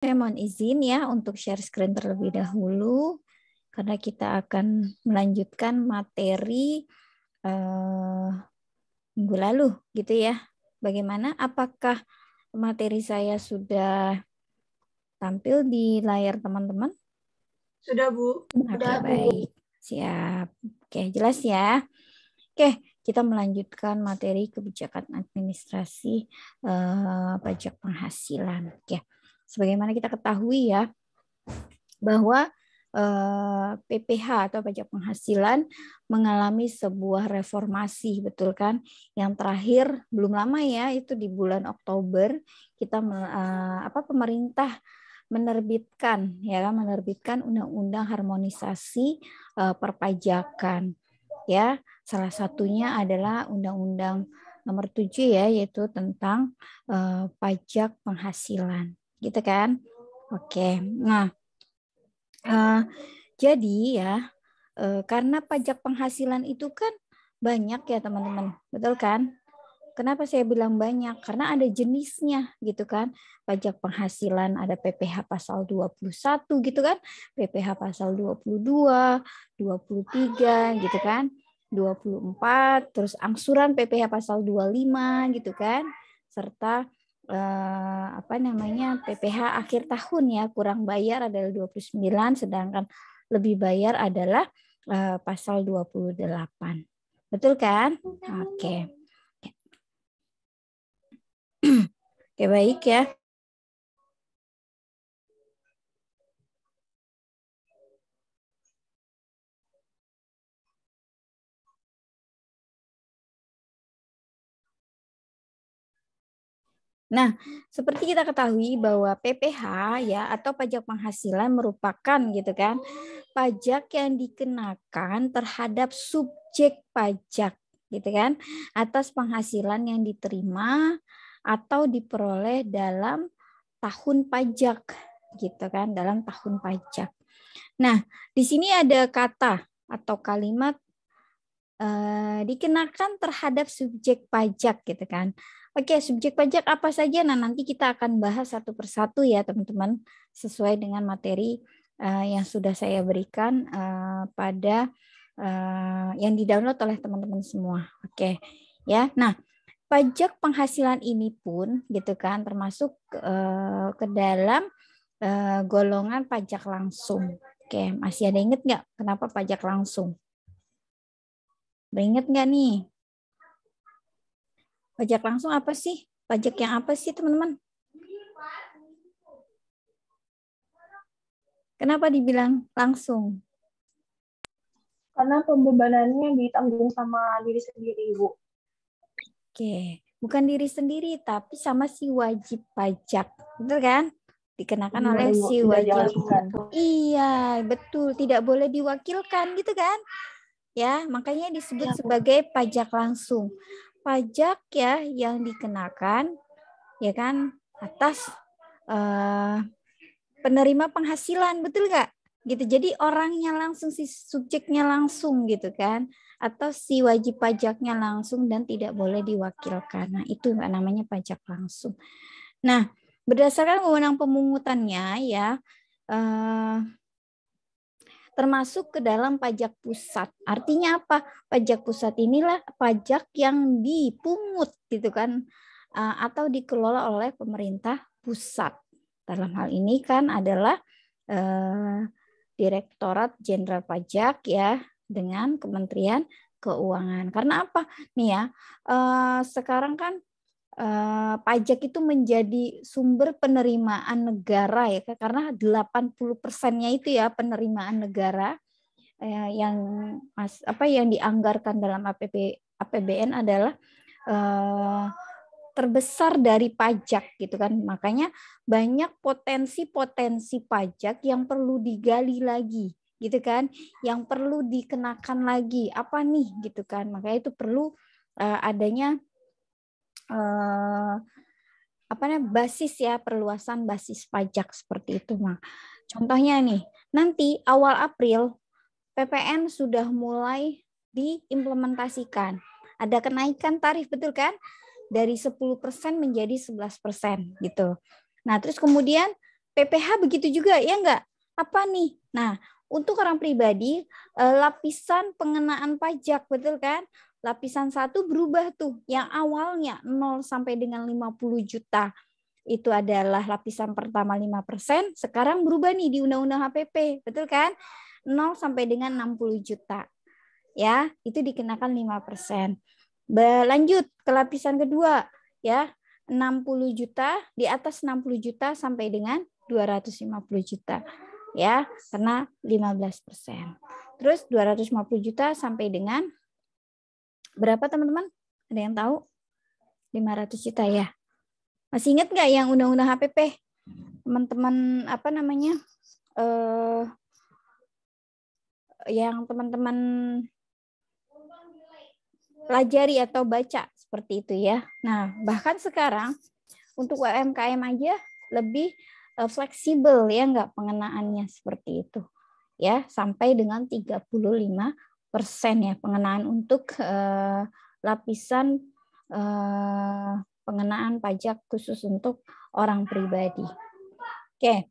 Saya mohon izin ya untuk share screen terlebih dahulu karena kita akan melanjutkan materi minggu lalu gitu ya. Bagaimana? Apakah materi saya sudah tampil di layar teman-teman? Sudah, Bu. Oke, baik. Siap. Oke, jelas ya. Oke, kita melanjutkan materi kebijakan administrasi pajak penghasilan. Oke. Sebagaimana kita ketahui ya, bahwa PPH atau pajak penghasilan mengalami sebuah reformasi, betul kan? Yang terakhir belum lama ya, itu di bulan Oktober kita pemerintah menerbitkan undang-undang harmonisasi perpajakan. Ya, salah satunya adalah Undang-Undang Nomor 7 ya, yaitu tentang pajak penghasilan, gitu kan? Oke, nah jadi ya karena pajak penghasilan itu kan banyak ya teman-teman, betul kan? Kenapa saya bilang banyak? Karena ada jenisnya gitu kan. Pajak penghasilan ada PPH pasal 21 gitu kan. PPH pasal 22, 23 gitu kan. 24, terus angsuran PPH pasal 25 gitu kan. Serta PPH akhir tahun ya, kurang bayar adalah 29, sedangkan lebih bayar adalah pasal 28. Betul kan? Oke. Oke, baik ya. Nah, seperti kita ketahui bahwa PPH ya atau pajak penghasilan merupakan gitu kan pajak yang dikenakan terhadap subjek pajak gitu kan atas penghasilan yang diterima atau diperoleh dalam tahun pajak gitu kan, dalam tahun pajak. Nah, di sini ada kata atau kalimat dikenakan terhadap subjek pajak gitu kan. Oke, subjek pajak apa saja? Nah, nanti kita akan bahas satu persatu ya teman-teman, sesuai dengan materi yang sudah saya berikan pada yang didownload oleh teman-teman semua. Oke, ya. Nah, pajak penghasilan ini pun gitu kan termasuk ke dalam golongan pajak langsung. Oke, masih ada inget nggak kenapa pajak langsung? Ingat nggak nih? Pajak langsung apa sih? Pajak yang apa sih, teman-teman? Kenapa dibilang langsung? Karena pembebanannya ditanggung sama diri sendiri, Bu. Oke, bukan diri sendiri, tapi sama si wajib pajak. Betul kan? Dikenakan oleh si wajib. Iya, betul. Tidak boleh diwakilkan, gitu kan? Ya, makanya disebut sebagai pajak langsung. Pajak ya yang dikenakan, ya kan, atas penerima penghasilan, betul nggak? Gitu. Jadi orangnya langsung, si subjeknya langsung gitu kan, atau si wajib pajaknya langsung dan tidak boleh diwakilkan. Nah, itu namanya pajak langsung. Nah, berdasarkan wewenang pemungutannya ya, termasuk ke dalam pajak pusat. Artinya apa? Pajak pusat inilah pajak yang dipungut gitu kan, atau dikelola oleh pemerintah pusat. Dalam hal ini kan adalah Direktorat Jenderal Pajak ya dengan Kementerian Keuangan. Karena apa? Nih ya, sekarang kan pajak itu menjadi sumber penerimaan negara ya, karena 80%-nya itu ya penerimaan negara yang yang dianggarkan dalam APBN adalah terbesar dari pajak gitu kan. Makanya banyak potensi-potensi pajak yang perlu digali lagi gitu kan, yang perlu dikenakan lagi apa nih gitu kan. Makanya itu perlu adanya basis ya, perluasan basis pajak seperti itu mah. Contohnya nih, nanti awal April PPN sudah mulai diimplementasikan. Ada kenaikan tarif, betul kan? Dari 10% menjadi 11% gitu. Nah, terus kemudian PPH begitu juga, ya enggak? Apa nih? Nah, untuk orang pribadi, lapisan pengenaan pajak, betul kan? Lapisan 1 berubah tuh, yang awalnya 0 sampai dengan 50 juta. Itu adalah lapisan pertama 5%, sekarang berubah nih di Undang-Undang HPP, betul kan? 0 sampai dengan 60 juta. Ya, itu dikenakan 5%. Lanjut ke lapisan kedua, ya. 60 juta, di atas 60 juta sampai dengan 250 juta. Ya, karena 15%. Terus 250 juta sampai dengan berapa, teman-teman? Ada yang tahu? 500 juta ya. Masih ingat nggak yang Undang-Undang HPP? Teman-teman apa namanya? Yang teman-teman pelajari atau baca seperti itu ya. Nah, bahkan sekarang untuk UMKM aja lebih fleksibel ya, nggak pengenaannya seperti itu. Ya, sampai dengan 35% ya pengenaan untuk lapisan pengenaan pajak khusus untuk orang pribadi. Oke.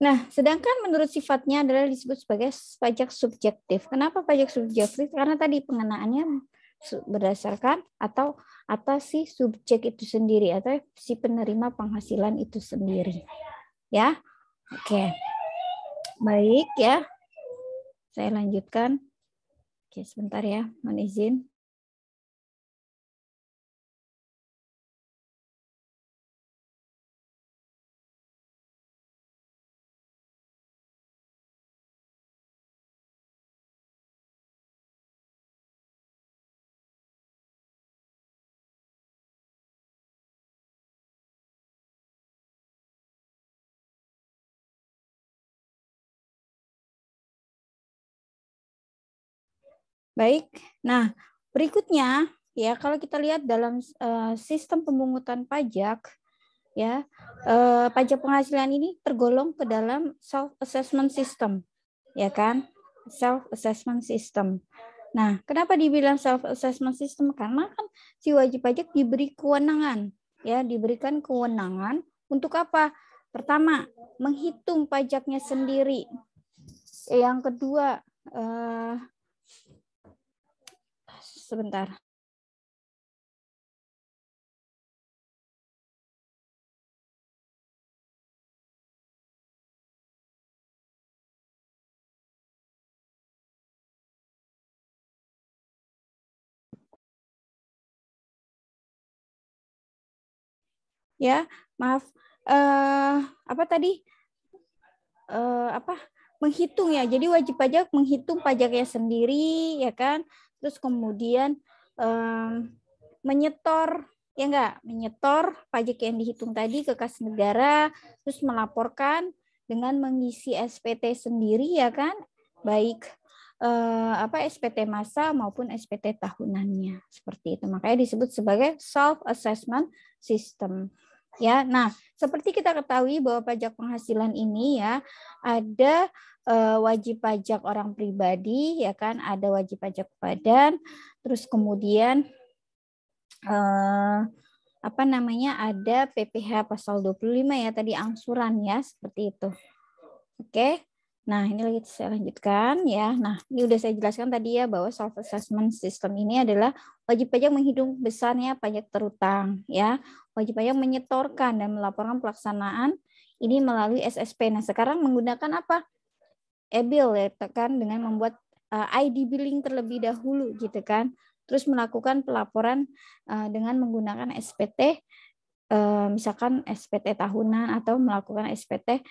Nah, sedangkan menurut sifatnya adalah disebut sebagai pajak subjektif. Kenapa pajak subjektif? Karena tadi pengenaannya berdasarkan atau atas si subjek itu sendiri atau si penerima penghasilan itu sendiri. Ya. Oke. Baik ya. Saya lanjutkan. Oke, sebentar ya, mohon izin. Baik. Nah, berikutnya ya kalau kita lihat dalam sistem pemungutan pajak ya, pajak penghasilan ini tergolong ke dalam self assessment system, ya kan? Self assessment system. Nah, kenapa dibilang self assessment system? Karena kan si wajib pajak diberi kewenangan, ya, diberikan kewenangan untuk apa? Pertama, menghitung pajaknya sendiri. Yang kedua, sebentar. Ya, maaf. Apa tadi? Menghitung ya. Jadi wajib pajak menghitung pajaknya sendiri, ya kan? Terus kemudian menyetor, ya enggak? Menyetor pajak yang dihitung tadi ke kas negara, terus melaporkan dengan mengisi SPT sendiri, ya kan? Baik SPT masa maupun SPT tahunannya, seperti itu. Makanya disebut sebagai self assessment system. Ya, nah seperti kita ketahui bahwa pajak penghasilan ini ya ada wajib pajak orang pribadi, ya kan, ada wajib pajak badan, terus kemudian ada PPh pasal 25 ya tadi angsuran ya seperti itu. Oke. Nah, ini lagi saya lanjutkan ya. Nah, ini udah saya jelaskan tadi ya bahwa self assessment system ini adalah wajib pajak menghitung besarnya pajak terutang ya. Wajib pajak menyetorkan dan melaporkan pelaksanaan ini melalui SSP. Nah, sekarang menggunakan apa? E-bill ya kan, dengan membuat ID billing terlebih dahulu gitu kan. Terus melakukan pelaporan dengan menggunakan SPT, misalkan SPT tahunan atau melakukan SPT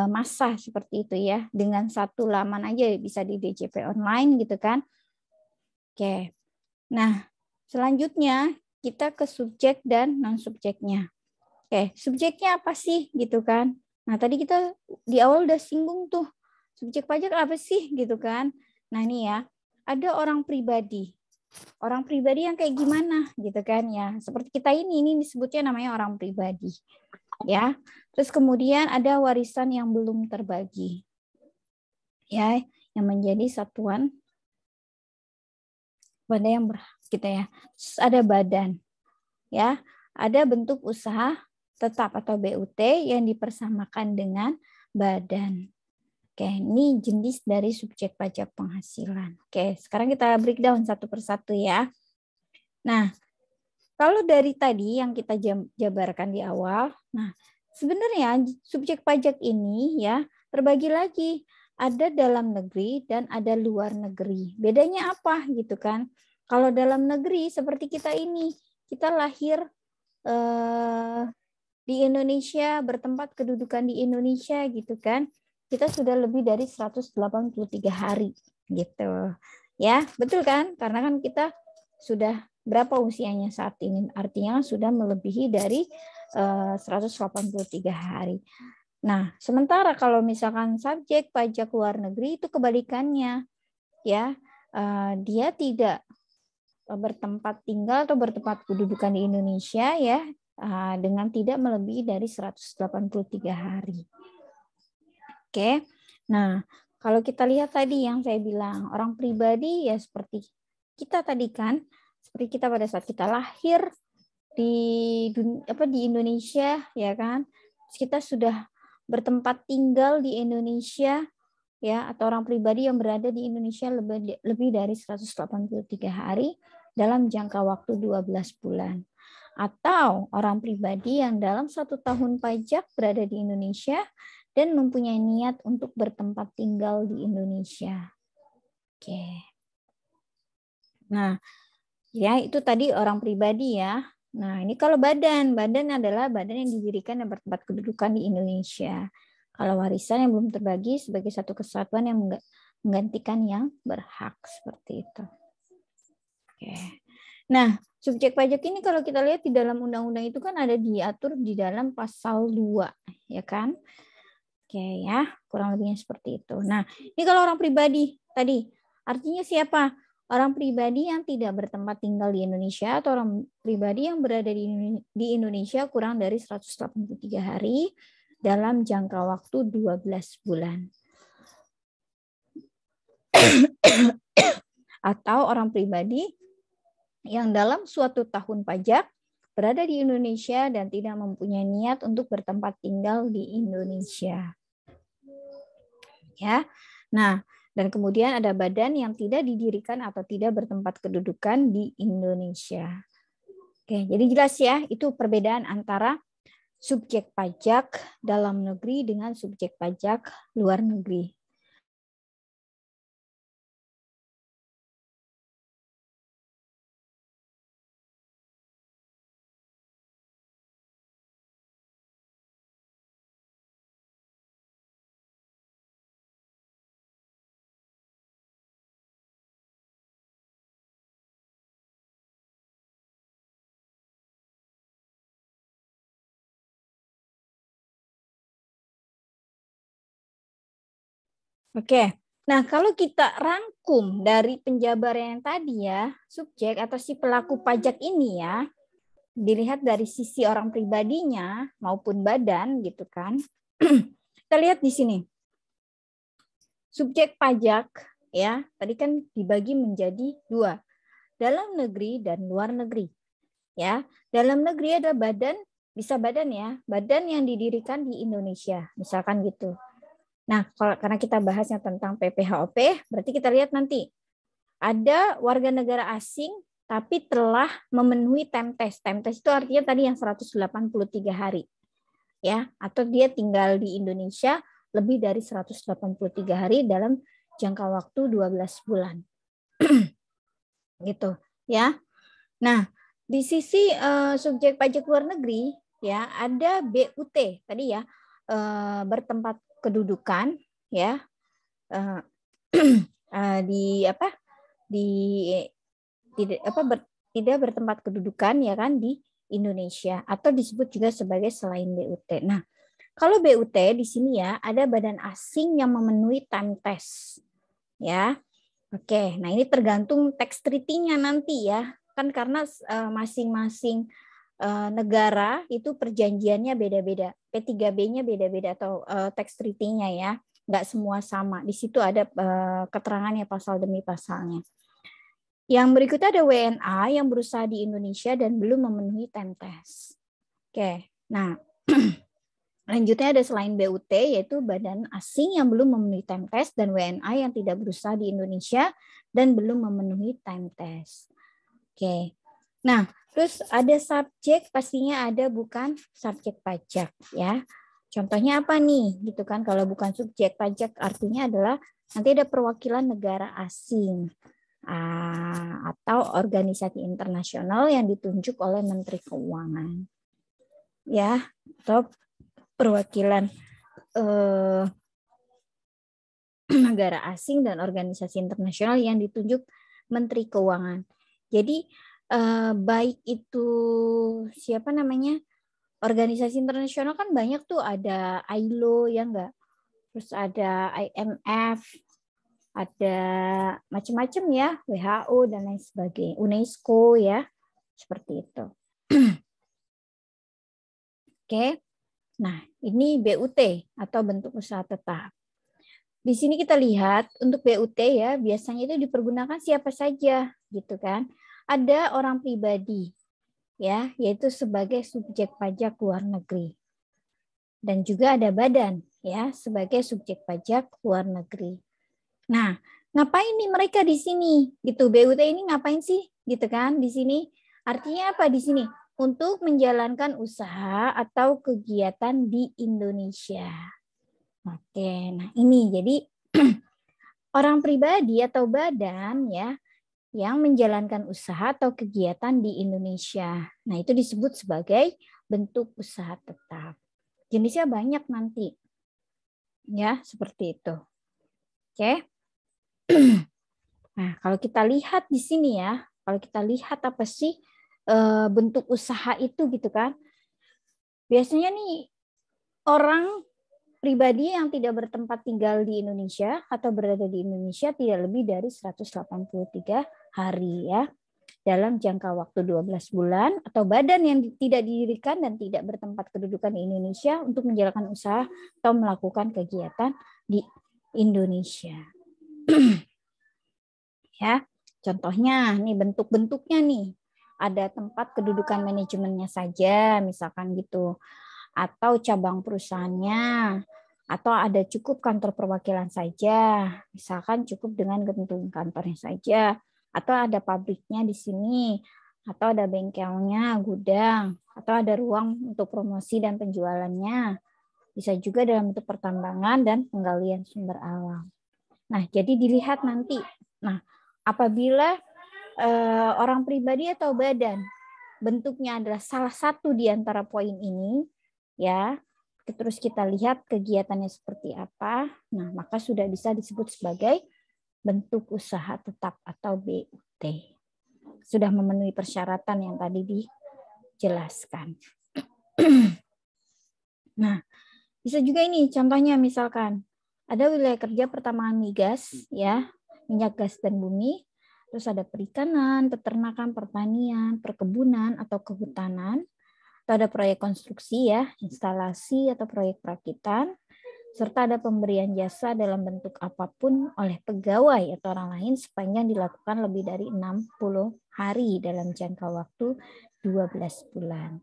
masa seperti itu ya, dengan satu laman aja bisa di DJP online gitu kan. Oke. Nah, selanjutnya kita ke subjek dan non subjeknya. Oke, subjeknya apa sih gitu kan? Nah, tadi kita di awal udah singgung tuh. Subjek pajak apa sih gitu kan? Nah, ini ya, ada orang pribadi. Orang pribadi yang kayak gimana gitu kan ya. Seperti kita ini disebutnya namanya orang pribadi. Ya. Terus kemudian ada warisan yang belum terbagi. Ya, yang menjadi satuan pada yang berhak gitu ya. Terus ada badan. Ya, ada bentuk usaha tetap atau BUT yang dipersamakan dengan badan. Oke, ini jenis dari subjek pajak penghasilan. Oke, sekarang kita breakdown satu persatu ya. Nah, kalau dari tadi yang kita jabarkan di awal, nah sebenarnya subjek pajak ini ya terbagi lagi. Ada dalam negeri dan ada luar negeri. Bedanya apa gitu kan? Kalau dalam negeri seperti kita ini, kita lahir di Indonesia, bertempat kedudukan di Indonesia gitu kan. Kita sudah lebih dari 183 hari gitu. Ya, betul kan? Karena kan kita sudah berapa usianya saat ini? Artinya sudah melebihi dari 183 hari. Nah, sementara kalau misalkan subjek pajak luar negeri itu kebalikannya. Ya, dia tidak bertempat tinggal atau bertempat kedudukan di Indonesia ya dengan tidak melebihi dari 183 hari. Oke. Nah, kalau kita lihat tadi yang saya bilang, orang pribadi ya seperti kita tadi kan, seperti kita pada saat kita lahir di Indonesia ya kan. Kita sudah bertempat tinggal di Indonesia ya, atau orang pribadi yang berada di Indonesia lebih dari 183 hari dalam jangka waktu 12 bulan. Atau orang pribadi yang dalam 1 tahun pajak berada di Indonesia dan mempunyai niat untuk bertempat tinggal di Indonesia. Oke. Nah, ya itu tadi orang pribadi ya. Nah, ini kalau badan. Badan adalah badan yang didirikan dan bertempat kedudukan di Indonesia. Kalau warisan yang belum terbagi sebagai satu kesatuan yang menggantikan yang berhak. Seperti itu. Oke. Nah, subjek pajak ini kalau kita lihat di dalam undang-undang itu kan ada diatur di dalam pasal 2. Ya kan? Oke ya, kurang lebihnya seperti itu. Nah, ini kalau orang pribadi tadi, artinya siapa? Orang pribadi yang tidak bertempat tinggal di Indonesia atau orang pribadi yang berada di Indonesia kurang dari 183 hari dalam jangka waktu 12 bulan. Atau orang pribadi yang dalam suatu tahun pajak berada di Indonesia dan tidak mempunyai niat untuk bertempat tinggal di Indonesia. Ya. Nah, dan kemudian ada badan yang tidak didirikan atau tidak bertempat kedudukan di Indonesia. Oke, jadi jelas ya, itu perbedaan antara subjek pajak dalam negeri dengan subjek pajak luar negeri. Oke, nah kalau kita rangkum dari penjabaran yang tadi ya, subjek atau si pelaku pajak ini ya, dilihat dari sisi orang pribadinya maupun badan gitu kan. Kita lihat di sini. Subjek pajak ya, tadi kan dibagi menjadi 2. Dalam negeri dan luar negeri. Ya, dalam negeri ada badan, bisa badan ya, badan yang didirikan di Indonesia, misalkan gitu. Nah, karena kita bahasnya tentang PPHOP, berarti kita lihat nanti ada warga negara asing tapi telah memenuhi TEMTES. TEMTES itu artinya tadi yang 183 hari. Ya, atau dia tinggal di Indonesia lebih dari 183 hari dalam jangka waktu 12 bulan. Gitu, ya. Nah, di sisi subjek pajak luar negeri ya, ada BUT tadi ya, bertempat kedudukan ya tidak bertempat kedudukan ya kan di Indonesia atau disebut juga sebagai selain BUT. Nah, kalau BUT di sini ya ada badan asing yang memenuhi TEMTES ya. Oke, nah ini tergantung tax treaty-nya nanti ya, kan karena masing-masing negara itu perjanjiannya beda-beda, P3B-nya beda-beda atau tax treaty-nya ya, nggak semua sama. Di situ ada keterangannya pasal demi pasalnya. Yang berikutnya ada WNA yang berusaha di Indonesia dan belum memenuhi TEMTES. Oke, nah Lanjutnya ada selain BUT, yaitu badan asing yang belum memenuhi time test dan WNA yang tidak berusaha di Indonesia dan belum memenuhi time test. Oke. Nah, terus ada subjek, pastinya ada bukan subjek pajak ya. Contohnya apa nih? Gitu kan, kalau bukan subjek pajak artinya adalah nanti ada perwakilan negara asing atau organisasi internasional yang ditunjuk oleh Menteri Keuangan. Ya, atau perwakilan negara asing dan organisasi internasional yang ditunjuk Menteri Keuangan. Jadi baik itu siapa namanya organisasi internasional kan banyak tuh, ada ILO ya enggak, terus ada IMF, ada macam-macam ya, WHO dan lain sebagainya, UNESCO ya, seperti itu. Oke. Nah, ini BUT atau bentuk usaha tetap. Di sini kita lihat untuk BUT ya, biasanya itu dipergunakan siapa saja gitu kan. Ada orang pribadi ya, yaitu sebagai subjek pajak luar negeri. Dan juga ada badan ya sebagai subjek pajak luar negeri. Nah, ngapain nih mereka di sini? Gitu, BUT ini ngapain sih? Gitu kan di sini? Artinya apa di sini? Untuk menjalankan usaha atau kegiatan di Indonesia. Oke, nah ini jadi orang pribadi atau badan ya yang menjalankan usaha atau kegiatan di Indonesia. Nah, itu disebut sebagai bentuk usaha tetap. Jenisnya banyak nanti. Ya, seperti itu. Oke. Nah, kalau kita lihat di sini ya, kalau kita lihat apa sih bentuk usaha itu gitu kan. Biasanya nih orang pribadi yang tidak bertempat tinggal di Indonesia atau berada di Indonesia tidak lebih dari 183 hari ya dalam jangka waktu 12 bulan, atau badan yang tidak didirikan dan tidak bertempat kedudukan di Indonesia untuk menjalankan usaha atau melakukan kegiatan di Indonesia. Ya, contohnya nih bentuk-bentuknya nih. Ada tempat kedudukan manajemennya saja, misalkan gitu. Atau cabang perusahaannya, atau ada cukup kantor perwakilan saja, misalkan cukup dengan gedung kantornya saja, atau ada pabriknya di sini, atau ada bengkelnya, gudang, atau ada ruang untuk promosi dan penjualannya. Bisa juga dalam bentuk pertambangan dan penggalian sumber alam. Nah, jadi dilihat nanti. Nah, apabila orang pribadi atau badan bentuknya adalah salah satu di antara poin ini, ya, terus kita lihat kegiatannya seperti apa, nah maka sudah bisa disebut sebagai bentuk usaha tetap atau BUT. Sudah memenuhi persyaratan yang tadi dijelaskan. Nah, bisa juga ini contohnya misalkan ada wilayah kerja pertambangan migas, ya, minyak gas dan bumi. Terus ada perikanan, peternakan, pertanian, perkebunan atau kehutanan. Atau ada proyek konstruksi ya, instalasi atau proyek perakitan. Serta ada pemberian jasa dalam bentuk apapun oleh pegawai atau orang lain sepanjang dilakukan lebih dari 60 hari dalam jangka waktu 12 bulan.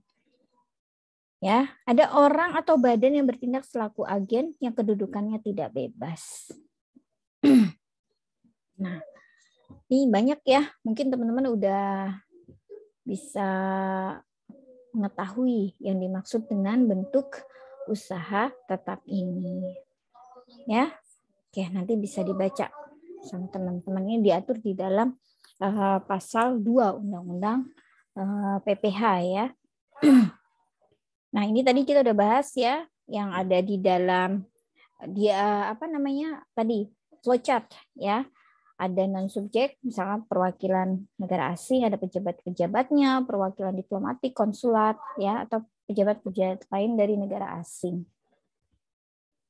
Ya, ada orang atau badan yang bertindak selaku agen yang kedudukannya tidak bebas. Nah, ini banyak ya, mungkin teman-teman udah bisa mengetahui yang dimaksud dengan bentuk usaha tetap ini. Ya, oke, nanti bisa dibaca sama teman-teman. Ini diatur di dalam pasal 2 Undang-Undang PPH ya. Nah, ini tadi kita udah bahas ya, yang ada di dalam dia tadi flowchart ya. Ada non-subjek, misalnya perwakilan negara asing, ada pejabat-pejabatnya, perwakilan diplomatik, konsulat, ya, atau pejabat-pejabat lain dari negara asing.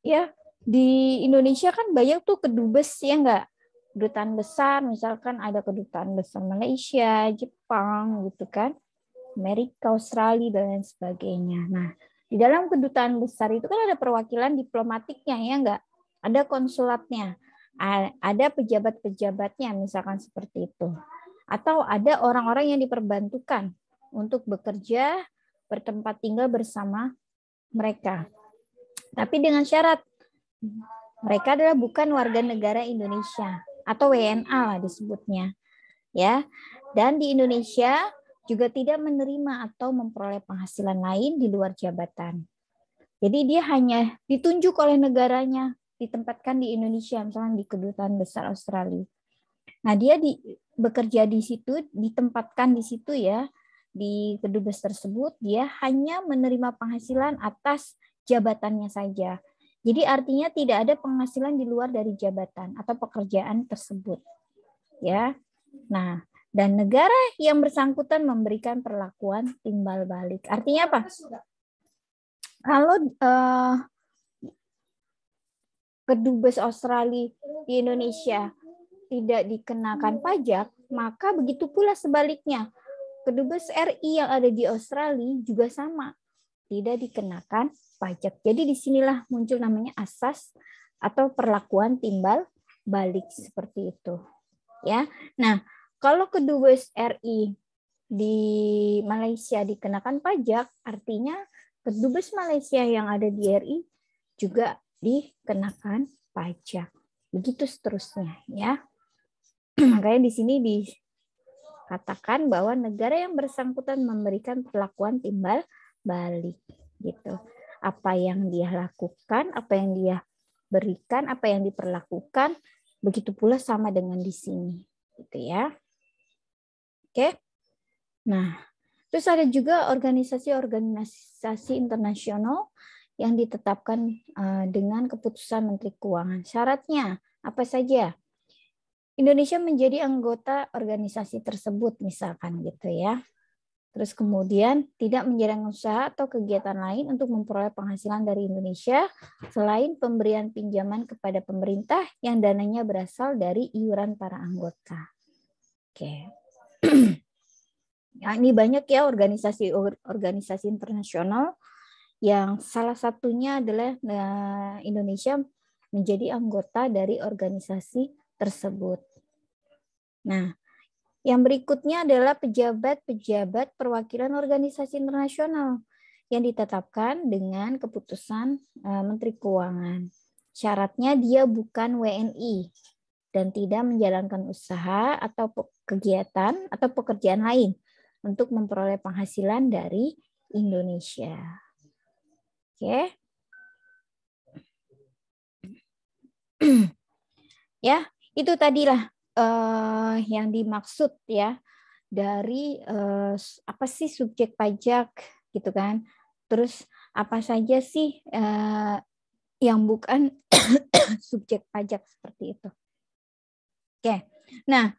Ya, di Indonesia kan banyak tuh kedubes, ya enggak? Kedutaan besar, misalkan ada kedutaan besar Malaysia, Jepang, gitu kan, Amerika, Australia, dan lain sebagainya. Nah, di dalam kedutaan besar itu kan ada perwakilan diplomatiknya, ya enggak? Ada konsulatnya. Ada pejabat-pejabatnya, misalkan seperti itu. Atau ada orang-orang yang diperbantukan untuk bekerja, bertempat tinggal bersama mereka. Tapi dengan syarat mereka adalah bukan warga negara Indonesia atau WNA lah disebutnya. Ya. Dan di Indonesia juga tidak menerima atau memperoleh penghasilan lain di luar jabatan. Jadi dia hanya ditunjuk oleh negaranya, ditempatkan di Indonesia, misalnya di Kedutaan Besar Australia. Nah, dia bekerja di situ, ditempatkan di situ ya, di kedubes tersebut, dia hanya menerima penghasilan atas jabatannya saja. Jadi artinya tidak ada penghasilan di luar dari jabatan atau pekerjaan tersebut. Ya. Nah, dan negara yang bersangkutan memberikan perlakuan timbal balik. Artinya apa? Kalau kedubes Australia di Indonesia tidak dikenakan pajak, maka begitu pula sebaliknya. Kedubes RI yang ada di Australia juga sama, tidak dikenakan pajak. Jadi disinilah muncul namanya asas atau perlakuan timbal balik seperti itu. Ya, nah kalau kedubes RI di Malaysia dikenakan pajak, artinya kedubes Malaysia yang ada di RI juga dikenakan pajak. Begitu seterusnya ya. Makanya di sini dikatakan bahwa negara yang bersangkutan memberikan perlakuan timbal balik gitu. Apa yang dia lakukan, apa yang dia berikan, apa yang diperlakukan, begitu pula sama dengan di sini gitu ya. Oke. Nah, terus ada juga organisasi-organisasi internasional yang ditetapkan dengan keputusan Menteri Keuangan. Syaratnya apa saja? Indonesia menjadi anggota organisasi tersebut misalkan gitu ya. Terus kemudian tidak menjalankan usaha atau kegiatan lain untuk memperoleh penghasilan dari Indonesia selain pemberian pinjaman kepada pemerintah yang dananya berasal dari iuran para anggota. Oke. Ya, ini banyak ya organisasi internasional yang salah satunya adalah Indonesia menjadi anggota dari organisasi tersebut. Nah, yang berikutnya adalah pejabat-pejabat perwakilan organisasi internasional yang ditetapkan dengan keputusan Menteri Keuangan. Syaratnya dia bukan WNI dan tidak menjalankan usaha atau kegiatan atau pekerjaan lain untuk memperoleh penghasilan dari Indonesia. Oke. Ya, itu tadilah yang dimaksud ya dari apa sih subjek pajak gitu kan. Terus apa saja sih yang bukan subjek pajak seperti itu. Oke. Nah,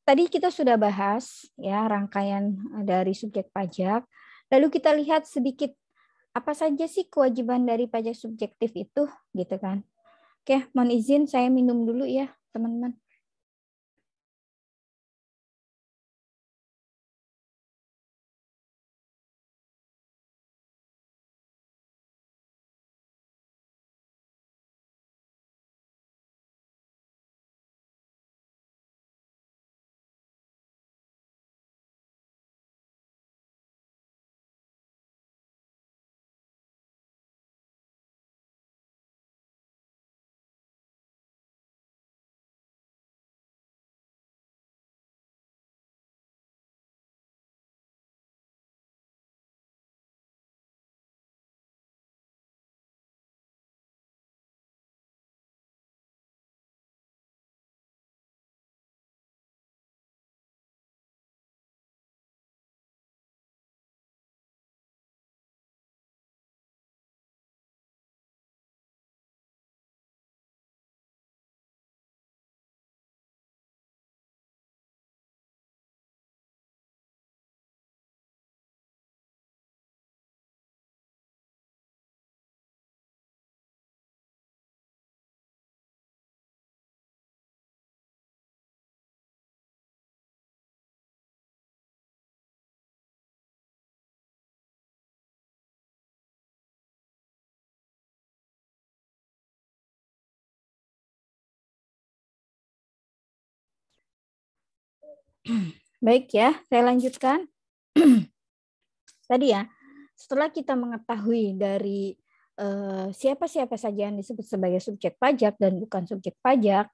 tadi kita sudah bahas ya rangkaian dari subjek pajak. Lalu kita lihat sedikit apa saja sih kewajiban dari pajak subjektif itu gitu kan. Oke, mohon izin saya minum dulu ya, teman-teman. Baik ya, saya lanjutkan. Tadi ya, setelah kita mengetahui dari siapa-siapa saja yang disebut sebagai subjek pajak dan bukan subjek pajak,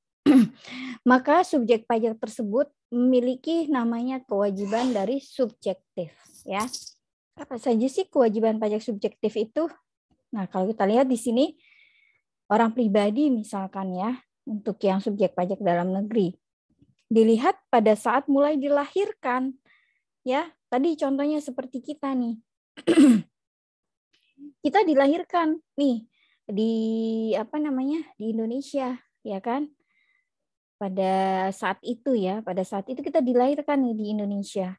maka subjek pajak tersebut memiliki namanya kewajiban dari subjektif, ya. Apa saja sih kewajiban pajak subjektif itu? Nah, kalau kita lihat di sini orang pribadi misalkan ya, untuk yang subjek pajak dalam negeri, dilihat pada saat mulai dilahirkan, ya. Tadi contohnya seperti kita nih. Kita dilahirkan nih di di Indonesia, ya kan? Pada saat itu kita dilahirkan nih di Indonesia.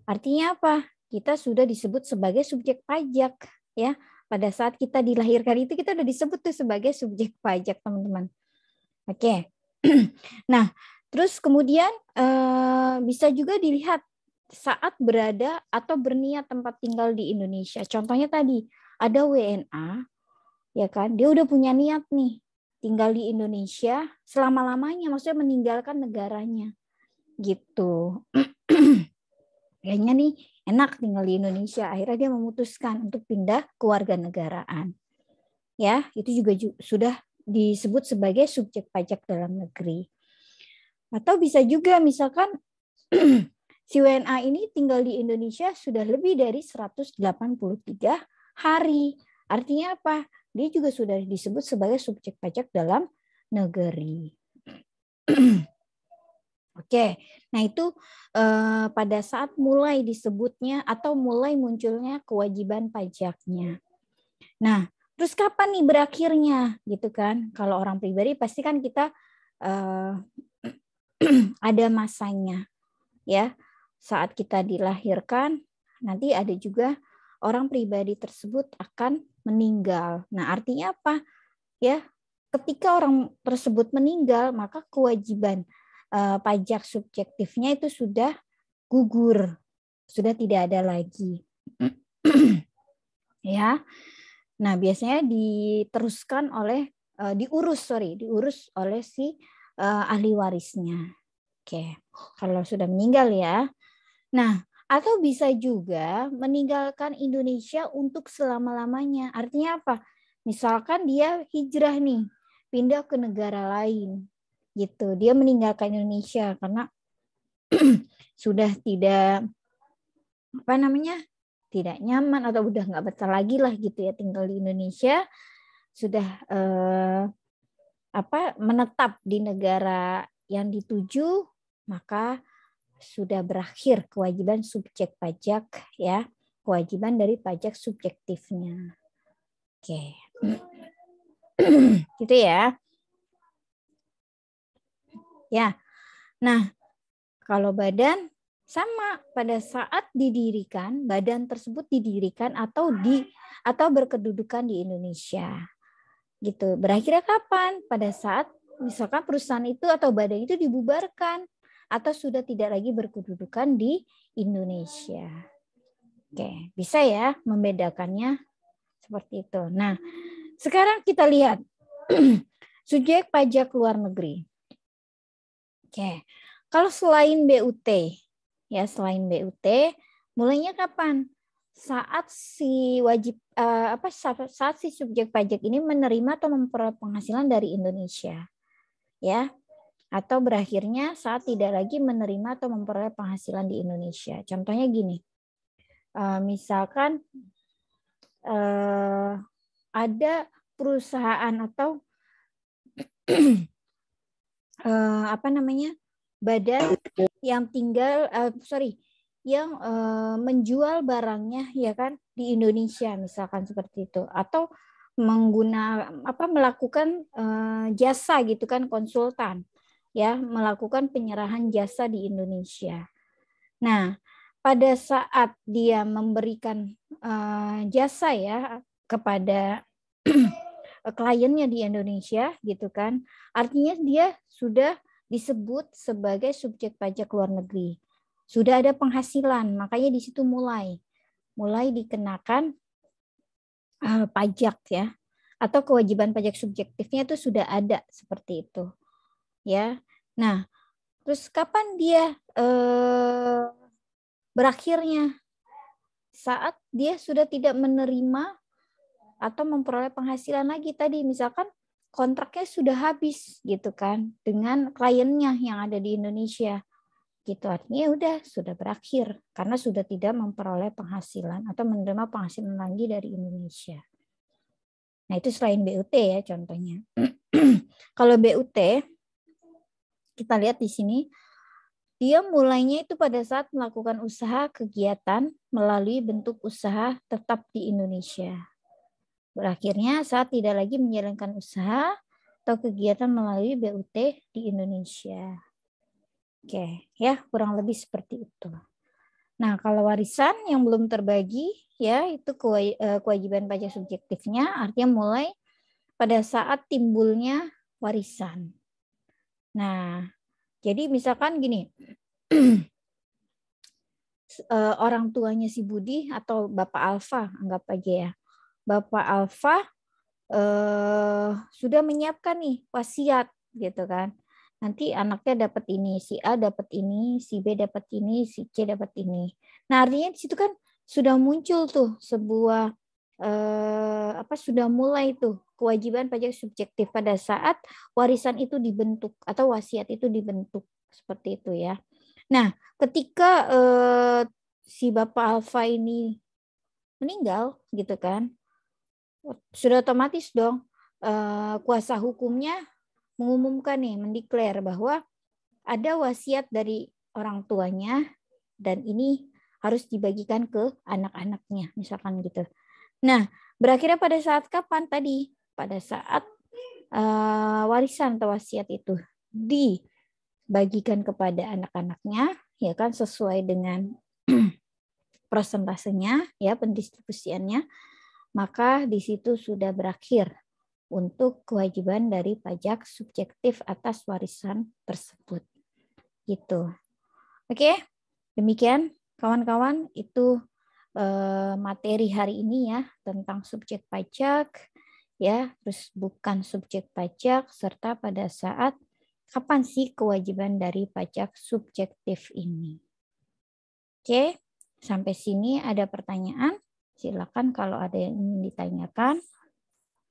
Artinya apa? Kita sudah disebut sebagai subjek pajak, ya. Pada saat kita dilahirkan itu kita sudah disebut tuh sebagai subjek pajak, teman-teman. Oke. Nah, terus kemudian bisa juga dilihat saat berada atau berniat tempat tinggal di Indonesia. Contohnya tadi ada WNA, ya kan? Dia udah punya niat nih tinggal di Indonesia selama-lamanya, maksudnya meninggalkan negaranya, gitu. Kayaknya nih enak tinggal di Indonesia, akhirnya dia memutuskan untuk pindah kewarganegaraan. Ya, itu juga sudah disebut sebagai subjek pajak dalam negeri. Atau bisa juga misalkan si WNA ini tinggal di Indonesia sudah lebih dari 183 hari. Artinya apa? Dia juga sudah disebut sebagai subjek pajak dalam negeri. Oke, nah itu pada saat mulai disebutnya atau mulai munculnya kewajiban pajaknya. Nah, terus kapan nih berakhirnya, gitu kan? Kalau orang pribadi pasti kan kita ada masanya, ya. Saat kita dilahirkan, nanti ada juga orang pribadi tersebut akan meninggal. Nah, artinya apa? Ya, ketika orang tersebut meninggal, maka kewajiban pajak subjektifnya itu sudah gugur, sudah tidak ada lagi. Ya. Nah, biasanya diurus oleh si ahli warisnya. Oke, kalau sudah meninggal ya. Nah, atau bisa juga meninggalkan Indonesia untuk selama-lamanya. Artinya apa? Misalkan dia hijrah nih, pindah ke negara lain. Gitu. Dia meninggalkan Indonesia karena sudah tidak tidak nyaman atau udah nggak betah lagi lah gitu ya tinggal di Indonesia, sudah menetap di negara yang dituju, maka sudah berakhir kewajiban subjek pajak, ya, kewajiban dari pajak subjektifnya. Oke. Gitu ya. Ya. Nah, kalau badan sama, pada saat didirikan, badan tersebut didirikan atau berkedudukan di Indonesia. Gitu. Berakhirnya kapan? Pada saat misalkan perusahaan itu atau badan itu dibubarkan atau sudah tidak lagi berkedudukan di Indonesia. Oke, bisa ya membedakannya seperti itu. Nah, sekarang kita lihat subjek pajak luar negeri. Oke. Kalau selain BUT, mulainya kapan? Saat si saat si subjek pajak ini menerima atau memperoleh penghasilan dari Indonesia, ya, atau berakhirnya saat tidak lagi menerima atau memperoleh penghasilan di Indonesia. Contohnya gini, misalkan ada perusahaan atau badan yang menjual barangnya, ya kan, di Indonesia misalkan seperti itu, atau melakukan jasa gitu kan, konsultan, ya, melakukan penyerahan jasa di Indonesia. Nah, pada saat dia memberikan jasa ya kepada kliennya di Indonesia gitu kan, artinya dia sudah disebut sebagai subjek pajak luar negeri. Sudah ada penghasilan, makanya di situ mulai dikenakan pajak ya, atau kewajiban pajak subjektifnya itu sudah ada seperti itu. Ya. Nah, terus kapan dia berakhirnya? saat dia sudah tidak menerima atau memperoleh penghasilan lagi tadi, misalkan kontraknya sudah habis gitu kan dengan kliennya yang ada di Indonesia. Gitu artinya udah sudah berakhir karena sudah tidak memperoleh penghasilan atau menerima penghasilan lagi dari Indonesia. Nah, itu selain BUT ya contohnya. Kalau BUT kita lihat di sini, dia mulainya itu pada saat melakukan usaha kegiatan melalui bentuk usaha tetap di Indonesia. Berakhirnya saat tidak lagi menjalankan usaha atau kegiatan melalui BUT di Indonesia. Oke, ya kurang lebih seperti itu. Nah, kalau warisan yang belum terbagi, ya itu kewajiban pajak subjektifnya, artinya mulai pada saat timbulnya warisan. Nah, jadi misalkan gini, orang tuanya si Budi atau Bapak Alfa, anggap aja ya, Bapak Alfa sudah menyiapkan nih wasiat gitu kan. Nanti anaknya dapat ini, si A dapat ini, si B dapat ini, si C dapat ini. Nah, artinya di situ kan sudah muncul tuh sebuah sudah mulai tuh kewajiban pajak subjektif pada saat warisan itu dibentuk atau wasiat itu dibentuk seperti itu ya. Nah, ketika si Bapak Alfa ini meninggal gitu kan, sudah otomatis dong kuasa hukumnya mengumumkan nih, mendeklar bahwa ada wasiat dari orang tuanya dan ini harus dibagikan ke anak-anaknya, misalkan gitu. Nah, berakhirnya pada saat kapan tadi? Pada saat warisan atau wasiat itu dibagikan kepada anak-anaknya, ya kan sesuai dengan persentasenya, ya pendistribusiannya, maka di situ sudah berakhir untuk kewajiban dari pajak subjektif atas warisan tersebut. Gitu. Oke, demikian kawan-kawan itu materi hari ini ya tentang subjek pajak ya, terus bukan subjek pajak serta pada saat kapan sih kewajiban dari pajak subjektif ini. Oke, sampai sini ada pertanyaan? Silakan kalau ada yang ingin ditanyakan.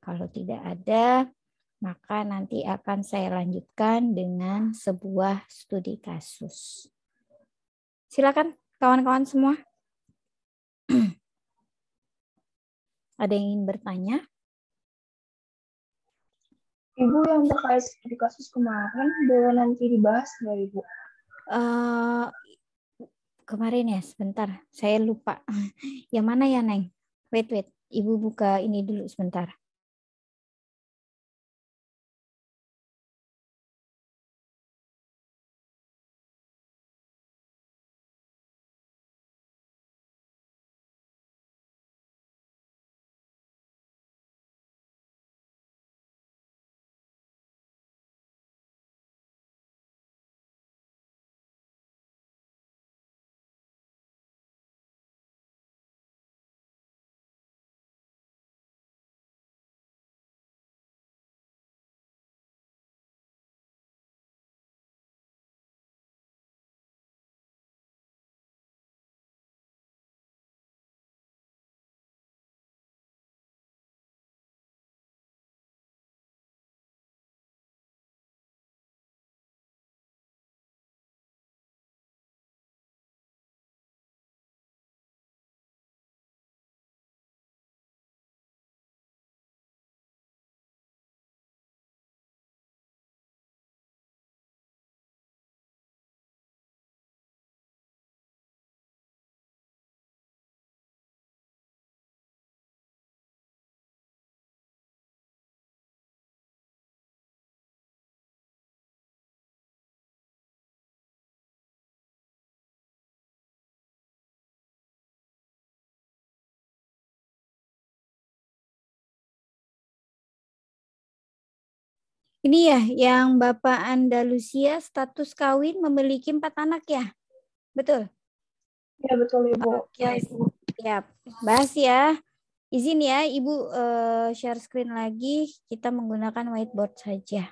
Kalau tidak ada, maka nanti akan saya lanjutkan dengan sebuah studi kasus. Silakan kawan-kawan semua. Ada yang ingin bertanya? Ibu, yang terkait studi kasus kemarin, boleh nanti dibahas nggak Ibu? Kemarin ya, sebentar. Saya lupa. Yang mana ya, Neng? Wait. Ibu buka ini dulu sebentar. Ini ya, yang Bapak Andalusia status kawin memiliki 4 anak ya? Betul? Ya, betul Ibu. Ya, Ibu. Siap. Bahas ya. Izin ya, Ibu share screen lagi. Kita menggunakan whiteboard saja.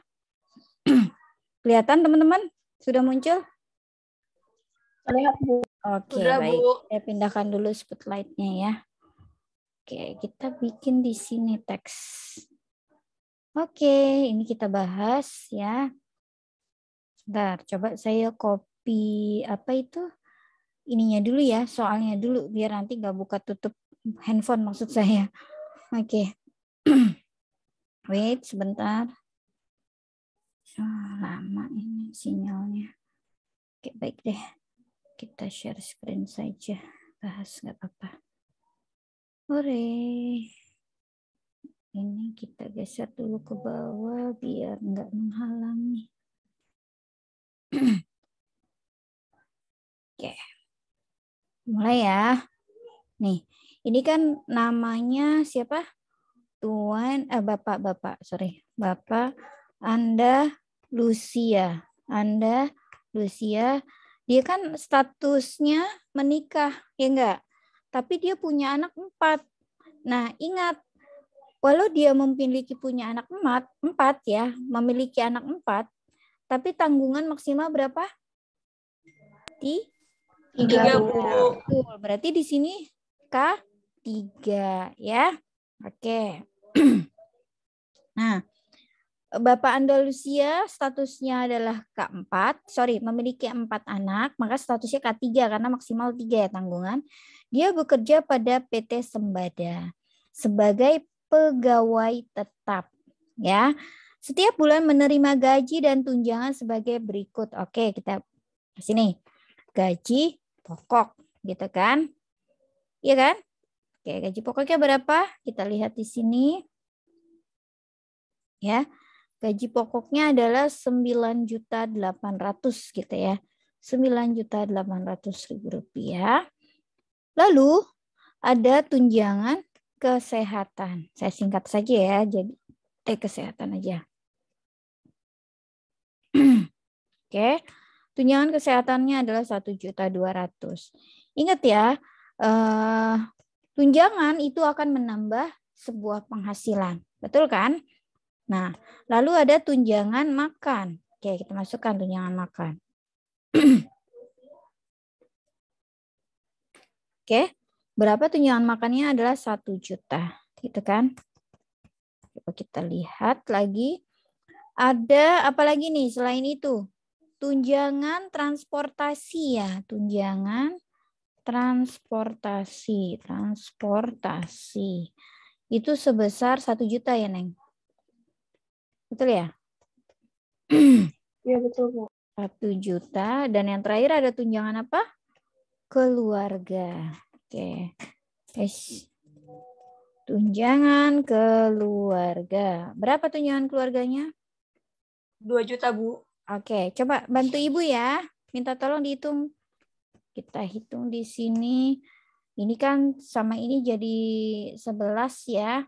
Kelihatan teman-teman? Sudah muncul? Terlihat Bu. Oke, Udah, baik. Bu. Saya pindahkan dulu spotlight-nya ya. Oke, kita bikin di sini teks. Oke, ini kita bahas ya. Bentar, coba saya copy apa itu? Ininya dulu ya, soalnya dulu biar nanti nggak buka tutup handphone maksud saya. Oke. Wait sebentar. Lama ini sinyalnya. Oke, baik deh. Kita share screen saja. Bahas nggak apa-apa. Hore. Ini kita geser dulu ke bawah biar nggak menghalangi. Oke. Mulai ya. Nih, ini kan namanya siapa? Bapak, sorry. Bapak Anda Lucia. Anda Lucia. Dia kan statusnya menikah, ya enggak? Tapi dia punya anak 4. Nah, ingat, walau dia memiliki punya anak 4 ya, memiliki anak 4, tapi tanggungan maksimal berapa? 3, Bu. Bu. Betul, berarti di sini K3 ya. Oke. Nah, Bapak Andalusia statusnya adalah K4, memiliki 4 anak, maka statusnya K3 karena maksimal 3 ya tanggungan. Dia bekerja pada PT Sembada sebagai pegawai tetap ya. Setiap bulan menerima gaji dan tunjangan sebagai berikut. Oke, kita ke sini. Gaji pokok gitu kan? Iya kan? Oke, gaji pokoknya berapa? Kita lihat di sini. Ya. Gaji pokoknya adalah 9.800.000 gitu ya. 9.800.000 rupiah. Lalu ada tunjangan kesehatan. Saya singkat saja ya, jadi kesehatan aja. Oke. Tunjangan kesehatannya adalah 1.200.000. Ingat ya, tunjangan itu akan menambah sebuah penghasilan. Betul kan? Nah, lalu ada tunjangan makan. Oke, kita masukkan tunjangan makan. Oke, berapa tunjangan makannya adalah 1 juta. Gitu kan? Coba kita lihat lagi. Ada apa lagi nih selain itu? Tunjangan transportasi ya. Tunjangan transportasi. Itu sebesar 1 juta ya, Neng? Betul ya? Iya, betul, Bu. 1 juta. Dan yang terakhir ada tunjangan apa? Keluarga. Oke. Tunjangan keluarga. Berapa tunjangan keluarganya? 2 juta, Bu. Oke, coba bantu Ibu ya. Minta tolong dihitung. Kita hitung di sini. Ini kan sama ini jadi 11 ya.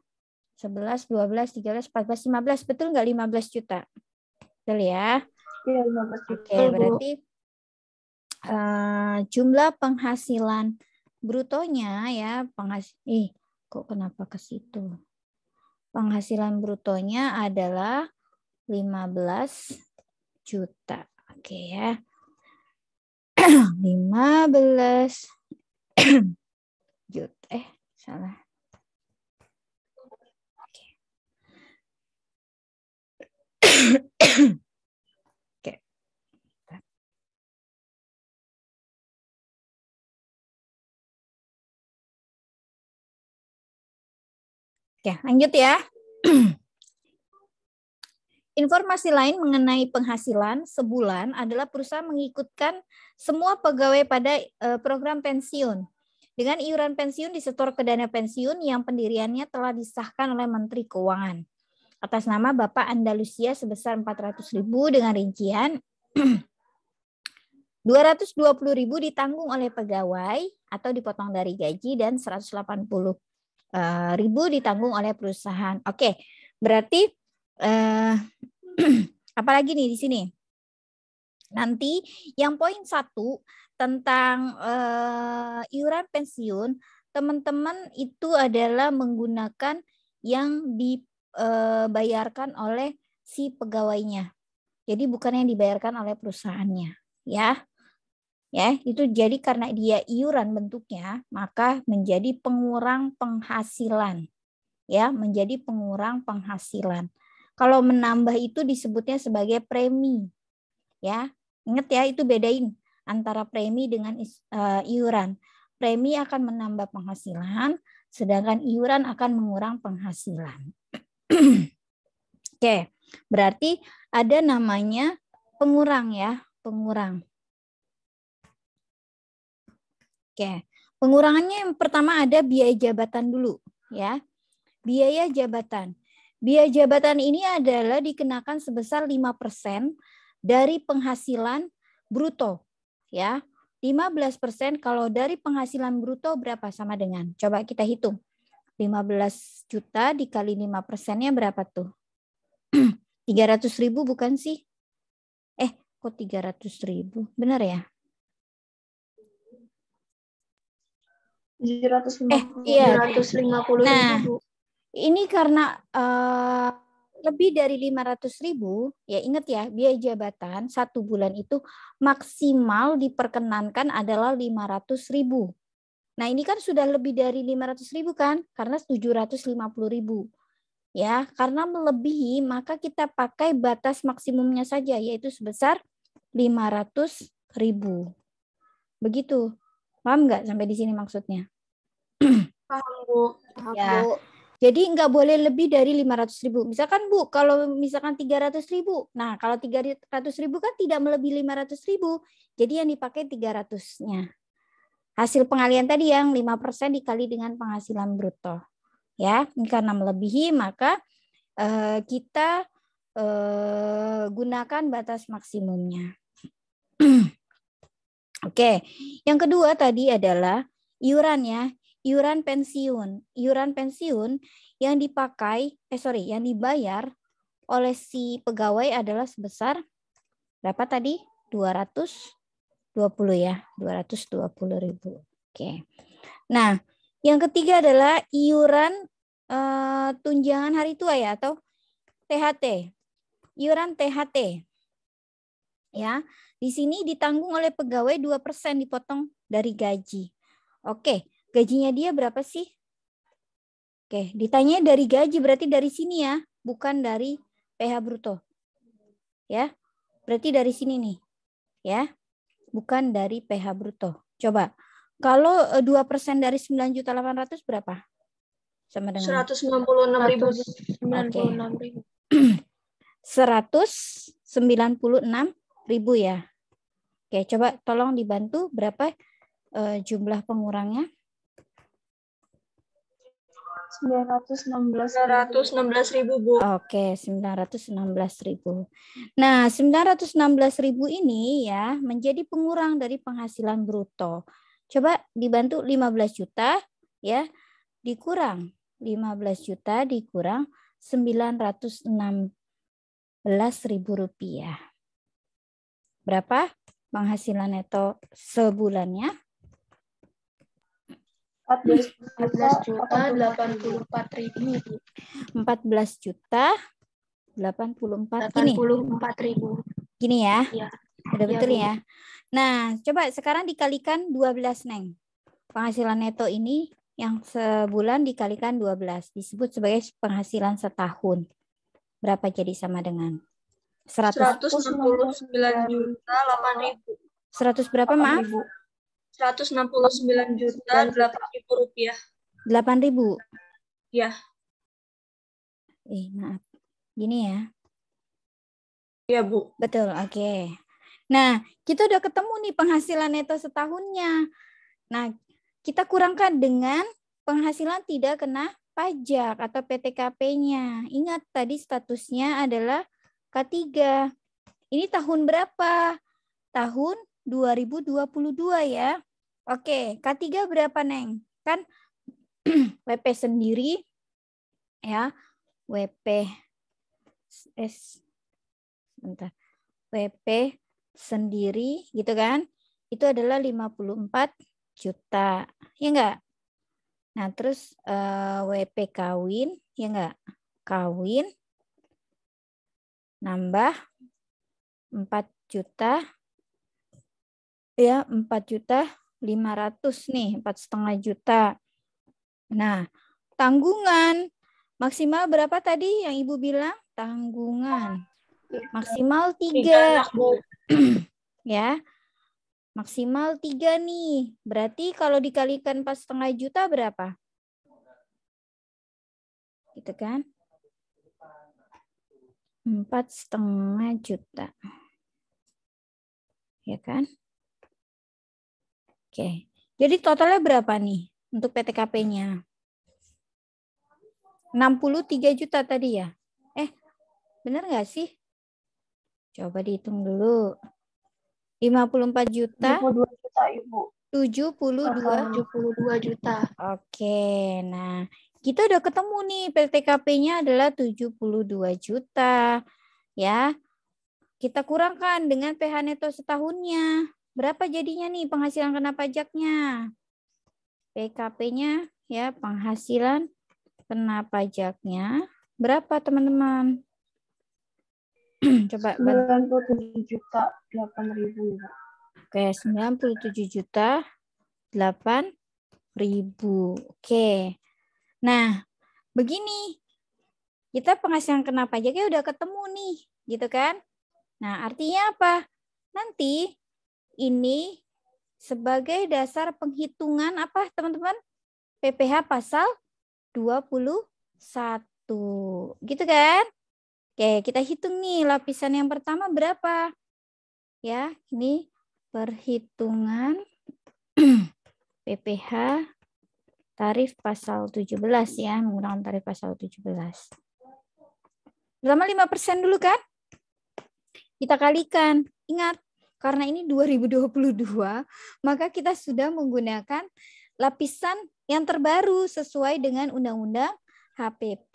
11, 12, 13, 14, 15. Betul nggak 15 juta? Betul ya? Iya, 15 juta. Oke, berarti jumlah penghasilan brutonya ya, kok kenapa ke situ? Penghasilan brutonya adalah 15 juta. Oke ya. 15 juta. Salah. Oke. Oke. Oke, lanjut ya. Informasi lain mengenai penghasilan sebulan adalah perusahaan mengikutkan semua pegawai pada program pensiun dengan iuran pensiun disetor ke dana pensiun yang pendiriannya telah disahkan oleh Menteri Keuangan atas nama Bapak Andalusia sebesar 400.000 dengan rincian 220.000 ditanggung oleh pegawai atau dipotong dari gaji dan 180.000 ditanggung oleh perusahaan. Oke, berarti apalagi nih di sini? Nanti yang poin 1 tentang iuran pensiun, teman-teman itu adalah menggunakan yang dibayarkan oleh si pegawainya. Jadi bukan yang dibayarkan oleh perusahaannya, ya. Ya, itu jadi karena dia iuran bentuknya, maka menjadi pengurang penghasilan. Ya, menjadi pengurang penghasilan. Kalau menambah itu disebutnya sebagai premi. Ya, ingat ya, itu bedain antara premi dengan iuran. Premi akan menambah penghasilan, sedangkan iuran akan mengurang penghasilan. Oke, berarti ada namanya pengurang ya, pengurang. Oke, pengurangannya yang pertama ada biaya jabatan dulu ya. Biaya jabatan. Biaya jabatan ini adalah dikenakan sebesar 5% dari penghasilan bruto ya. 15% kalau dari penghasilan bruto berapa sama dengan? Coba kita hitung. 15 juta dikali 5%-nya berapa tuh? 300.000 bukan sih? Kok 300.000? Benar ya? 750. Iya. 750.000, Nah, Bu. ini karena lebih dari 500.000, ya ingat ya, biaya jabatan 1 bulan itu maksimal diperkenankan adalah 500.000. Nah, ini kan sudah lebih dari 500.000 kan? Karena 750.000. Ya, karena melebihi maka kita pakai batas maksimumnya saja, yaitu sebesar 500.000. Begitu. Paham nggak sampai di sini maksudnya? Paham, Bu. Ya. Jadi nggak boleh lebih dari 500.000. Misalkan Bu, kalau misalkan 300.000. Nah, kalau 300.000 kan tidak melebihi 500.000. Jadi yang dipakai 300-nya. Hasil pengalian tadi yang 5% dikali dengan penghasilan bruto. Ya, ini karena melebihi maka kita gunakan batas maksimumnya. Oke, yang kedua tadi adalah iuran ya, iuran pensiun. Iuran pensiun yang yang dibayar oleh si pegawai adalah sebesar berapa tadi? 220 ya, 220.000. Oke. Nah, yang ketiga adalah iuran tunjangan hari tua ya atau THT. Iuran THT. Ya, di sini ditanggung oleh pegawai 2% dipotong dari gaji. Oke, gajinya dia berapa sih? Oke, ditanya dari gaji berarti dari sini ya, bukan dari PH bruto. Ya, berarti dari sini nih. Ya, bukan dari PH bruto. Coba, kalau 2% dari 9.800.000 berapa? Sama dengan 196.000. 96.000. 196.000 ya. Oke, coba tolong dibantu berapa jumlah pengurangnya? 916.000. Bu. Oke, 916.000. Nah, 916.000 ini ya menjadi pengurang dari penghasilan bruto. Coba dibantu 15 juta ya, dikurang 15 juta dikurang 916.000 rupiah. Berapa penghasilan neto sebulannya? 14.084.000. 14 juta 84 gini. 84.000. Gini ya. Iya. Udah betul Bu. ya. Nah, coba sekarang dikalikan 12, Neng. Penghasilan neto ini yang sebulan dikalikan 12 disebut sebagai penghasilan setahun. Berapa jadi sama dengan 169.008.000. 100 berapa maaf? 169.008.000 rupiah. 8.000. Ya. Maaf. Gini ya. Iya, Bu. Betul, oke. Nah, kita udah ketemu nih penghasilan neto setahunnya. Nah, kita kurangkan dengan penghasilan tidak kena pajak atau PTKP-nya. Ingat tadi statusnya adalah K3. Ini tahun berapa? Tahun 2022 ya. Oke, K3 berapa, Neng? Kan WP sendiri ya. WP WP sendiri gitu kan. Itu adalah 54 juta. Ya enggak? Nah, terus WP kawin, ya enggak? Kawin nambah 4 juta Ya, 4.500.000 nih, 4,5 juta. Nah, tanggungan maksimal berapa tadi yang Ibu bilang? Tanggungan maksimal 3 anak, 3. Bu. Ya, maksimal 3 nih. Berarti kalau dikalikan 4,5 juta berapa? Gitu kan? 4,5 juta. Ya kan? Oke. Jadi totalnya berapa nih untuk PTKP-nya? 63 juta tadi ya? Benar nggak sih? Coba dihitung dulu. 54 juta, 72 juta, Ibu. 72. 72 juta. Oke, nah kita udah ketemu nih PTKP-nya adalah 72 juta. Ya, kita kurangkan dengan PH neto setahunnya. Berapa jadinya nih penghasilan kena pajaknya? PKP-nya ya, penghasilan kena pajaknya berapa teman-teman? Coba bantu. 97 juta 8.000. Oke, 97 juta 8.000. Oke. Nah, begini. Kita penghasilan kena pajaknya udah ketemu nih, gitu kan? Nah, artinya apa? Nanti ini sebagai dasar penghitungan apa, teman-teman? PPh pasal 21. Gitu kan? Oke, kita hitung nih lapisan yang pertama berapa? Ya, ini perhitungan PPh tarif pasal 17 ya, menggunakan tarif pasal 17. Pertama 5% dulu kan? Kita kalikan. Ingat, karena ini 2022, maka kita sudah menggunakan lapisan yang terbaru sesuai dengan Undang-Undang HPP.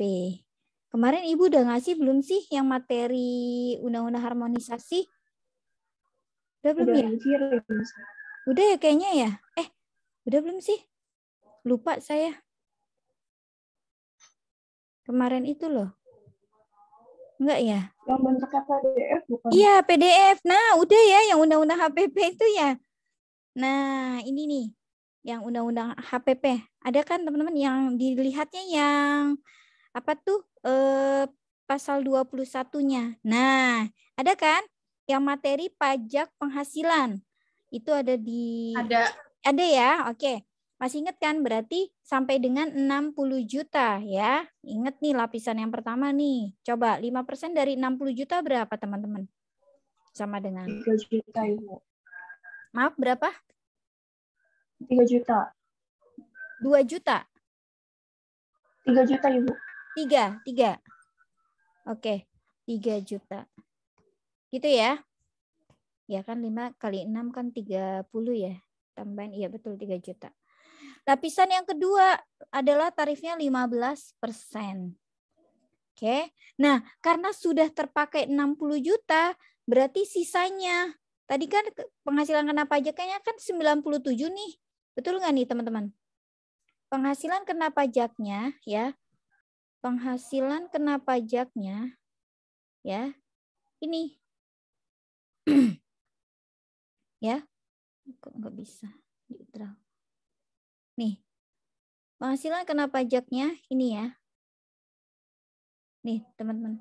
Kemarin Ibu udah ngasih belum sih yang materi Undang-Undang harmonisasi? Udah belum ya? Udah ya kayaknya ya? Udah belum sih? Lupa saya. Kemarin itu loh. Enggak ya? Yang bentuknya PDF bukan? Iya, PDF. Nah, udah ya yang Undang-Undang HPP itu ya. Nah, ini nih yang Undang-Undang HPP. Ada kan teman-teman yang dilihatnya yang apa tuh? Pasal 21-nya. Nah, ada kan yang materi pajak penghasilan. Itu ada di Ada ya? Oke. Masih ingat kan? Berarti sampai dengan 60 juta ya. Ingat nih lapisan yang pertama nih. Coba 5% dari 60 juta berapa teman-teman? Sama dengan 3 juta, Ibu. maaf berapa? 3 juta. 2 juta. 3 juta, Ibu. 3. Oke, 3 juta. Gitu ya. Ya kan 5 kali 6 kan 30 ya. Tambahin, iya betul 3 juta. Lapisan yang kedua adalah tarifnya 15%. Oke. Nah, karena sudah terpakai 60 juta, berarti sisanya. Tadi kan penghasilan kena pajaknya kan 97 nih. Betul nggak nih teman-teman? Penghasilan kena pajaknya ya. Penghasilan kena pajaknya ya. Ini. Ya. Kok nggak bisa di-draw. Nih. Penghasilan kena pajaknya ini ya. Nih, teman-teman.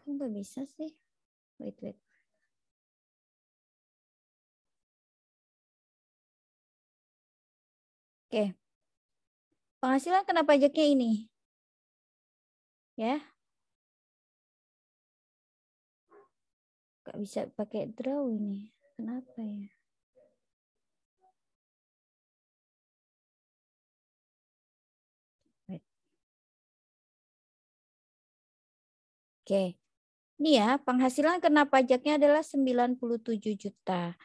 Kok nggak bisa sih? Wait. Oke. Penghasilan kena pajaknya ini. Ya. Gak bisa pakai draw ini. Kenapa ya? Wait. Oke. Ini ya, penghasilan kena pajaknya adalah 97 juta.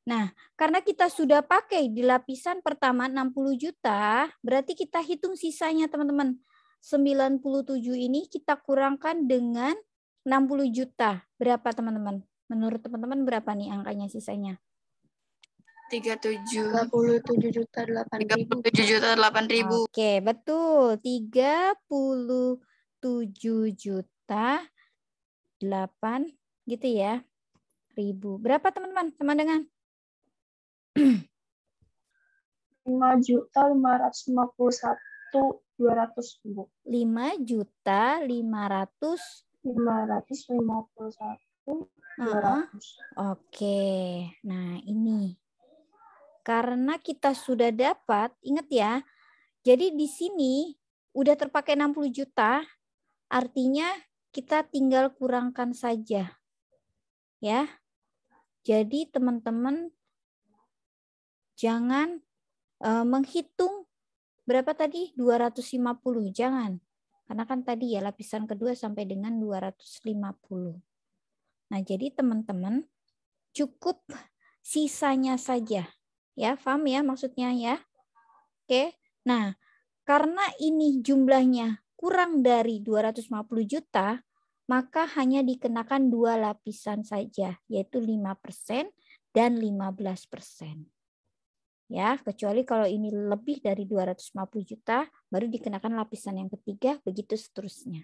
Nah, karena kita sudah pakai di lapisan pertama 60 juta, berarti kita hitung sisanya teman-teman. 97 ini kita kurangkan dengan 60 juta. Berapa teman-teman? Menurut teman-teman berapa nih angkanya sisanya? 37 juta 8.000. Oke, betul. 37 juta 8 gitu ya. Ribu. Berapa teman-teman? Sama dengan 5.551.200, Bu. 551.200. Oke. Nah, ini. Karena kita sudah dapat, ingat ya. Jadi di sini udah terpakai 60 juta, artinya kita tinggal kurangkan saja. Ya. Jadi teman-teman jangan menghitung berapa tadi? 250, jangan. Karena kan tadi ya lapisan kedua sampai dengan 250. Nah, jadi teman-teman cukup sisanya saja. Ya, paham ya maksudnya ya? Oke. Nah, karena ini jumlahnya kurang dari 250 juta, maka hanya dikenakan 2 lapisan saja, yaitu 5% dan 15%. Ya, kecuali kalau ini lebih dari 250 juta, baru dikenakan lapisan yang ketiga, begitu seterusnya.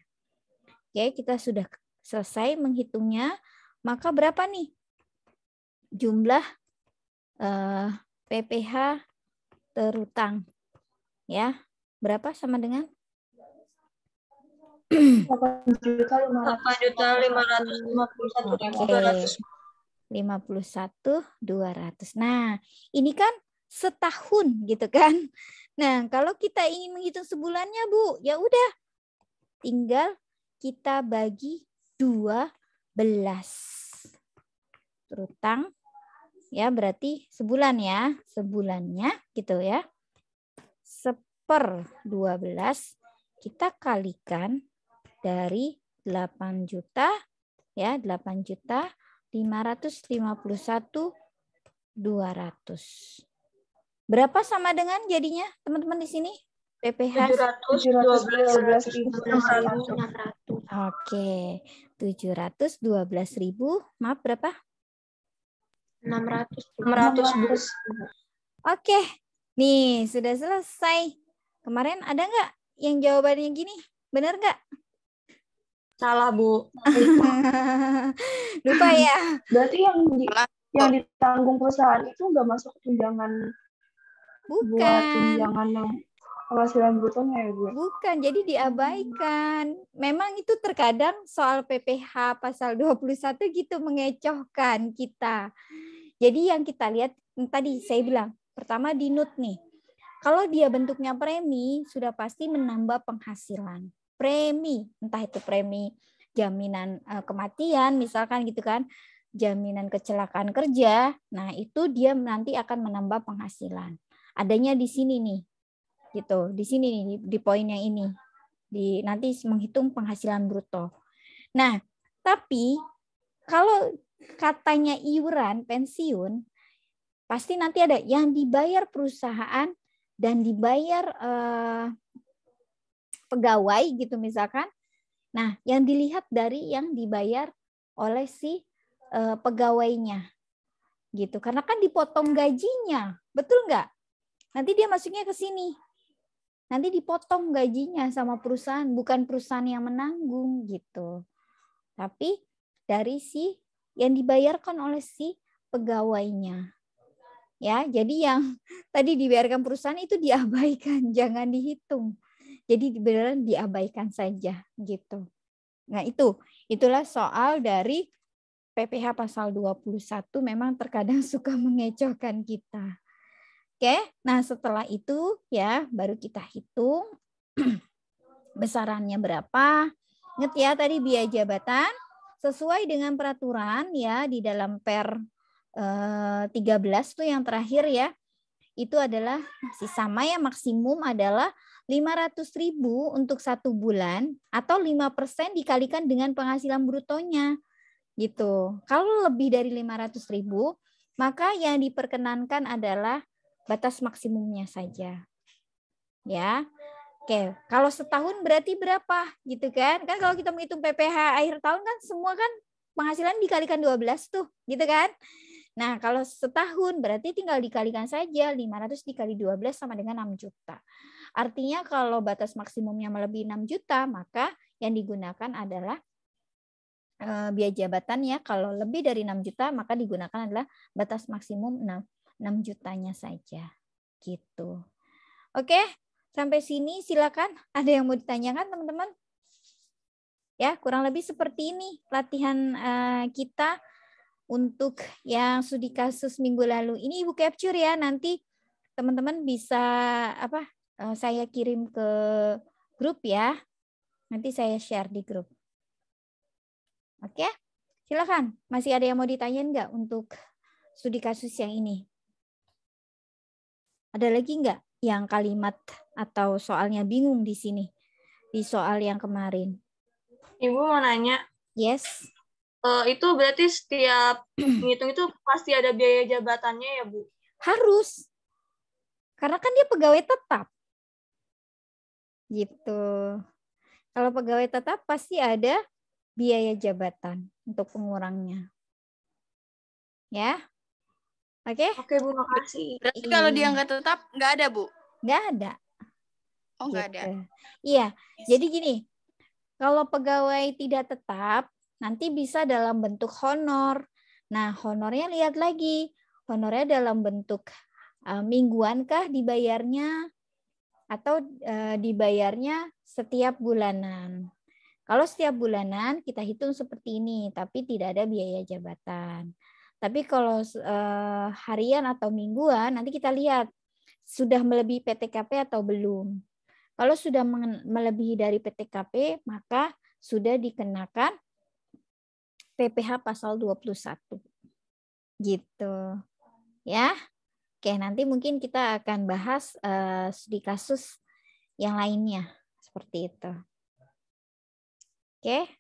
Oke, kita sudah selesai menghitungnya. Maka berapa nih jumlah PPh terutang? Ya, berapa sama dengan 8.551.200. 51.200. Nah, ini kan setahun gitu kan. Nah, kalau kita ingin menghitung sebulannya, Bu, ya udah tinggal kita bagi 12. Terutang ya berarti sebulan ya. Sebulannya gitu ya. 1/12 kita kalikan dari 8 juta ya, 8.551.200. Berapa sama dengan jadinya teman-teman di sini? PPh 712.600. Oke, 712.000. Maaf berapa? 600. Oke, nih sudah selesai. Kemarin ada nggak yang jawabannya gini? Benar nggak? Salah, Bu. Lupa ya. Berarti yang ditanggung perusahaan itu nggak masuk tunjangan buat Bukan. tunjangan yang penghasilan brutonya ya, Bu? Bukan, jadi diabaikan. Memang itu terkadang soal PPh pasal 21 gitu mengecohkan kita. Jadi yang kita lihat tadi saya bilang, pertama di NUT nih. Kalau dia bentuknya premi, sudah pasti menambah penghasilan. Premi, entah itu premi jaminan kematian misalkan gitu kan, jaminan kecelakaan kerja. Nah, itu dia nanti akan menambah penghasilan. Adanya di sini nih. Gitu. Di sini nih di poin yang ini. Nanti menghitung penghasilan bruto. Nah, tapi kalau katanya iuran pensiun pasti nanti ada yang dibayar perusahaan dan dibayar pegawai gitu misalkan. Nah, yang dilihat dari yang dibayar oleh si pegawainya gitu. Karena kan dipotong gajinya, betul nggak? Nanti dia masuknya ke sini. Nanti dipotong gajinya sama perusahaan, bukan perusahaan yang menanggung gitu. Tapi dari si yang dibayarkan oleh si pegawainya. Ya, jadi yang tadi dibayarkan perusahaan itu diabaikan, jangan dihitung. Jadi beneran diabaikan saja gitu. Nah, itulah soal dari PPh pasal 21 memang terkadang suka mengecohkan kita. Oke, nah setelah itu ya baru kita hitung besarannya berapa. Ingat ya tadi biaya jabatan sesuai dengan peraturan ya di dalam Per 13 tuh yang terakhir ya. Itu adalah masih sama ya, maksimum adalah 500.000 untuk 1 bulan atau 5% dikalikan dengan penghasilan brutonya. Gitu. Kalau lebih dari 500.000, maka yang diperkenankan adalah batas maksimumnya saja. Ya. Oke, kalau setahun berarti berapa gitu kan? Kan kalau kita menghitung PPh akhir tahun kan semua kan penghasilan dikalikan 12 tuh, gitu kan? Nah, kalau setahun berarti tinggal dikalikan saja 500 dikali 12 sama dengan 6 juta. Artinya kalau batas maksimumnya melebihi 6 juta, maka yang digunakan adalah biaya jabatan ya. Kalau lebih dari 6 juta, maka digunakan adalah batas maksimum 6 jutanya saja. Gitu. Oke, sampai sini silakan. Ada yang mau ditanyakan teman-teman? Ya, kurang lebih seperti ini latihan kita untuk yang studi kasus minggu lalu. Ini Ibu capture ya, nanti teman-teman bisa saya kirim ke grup ya. Nanti saya share di grup. Oke, silakan. Masih ada yang mau ditanyain nggak untuk studi kasus yang ini? Ada lagi nggak yang kalimat atau soalnya bingung di sini? Di soal yang kemarin. Ibu mau nanya. Yes. Itu berarti setiap ngitung itu pasti ada biaya jabatannya ya, Bu? Harus. Karena kan dia pegawai tetap. Gitu. Kalau pegawai tetap pasti ada biaya jabatan untuk pengurangnya. Ya. Oke? Oke, Bu, makasih. Berarti kalau dia nggak tetap, nggak ada, Bu? Nggak ada. Oh, nggak ada. Iya. Jadi gini, kalau pegawai tidak tetap, nanti bisa dalam bentuk honor. Nah, honornya lihat lagi. Honornya dalam bentuk mingguan kah dibayarnya atau dibayarnya setiap bulanan. Kalau setiap bulanan kita hitung seperti ini, tapi tidak ada biaya jabatan. Tapi kalau harian atau mingguan, nanti kita lihat sudah melebihi PTKP atau belum. Kalau sudah melebihi dari PTKP, maka sudah dikenakan PPh pasal 21. Gitu. Ya. Oke, nanti mungkin kita akan bahas studi kasus yang lainnya seperti itu. Oke.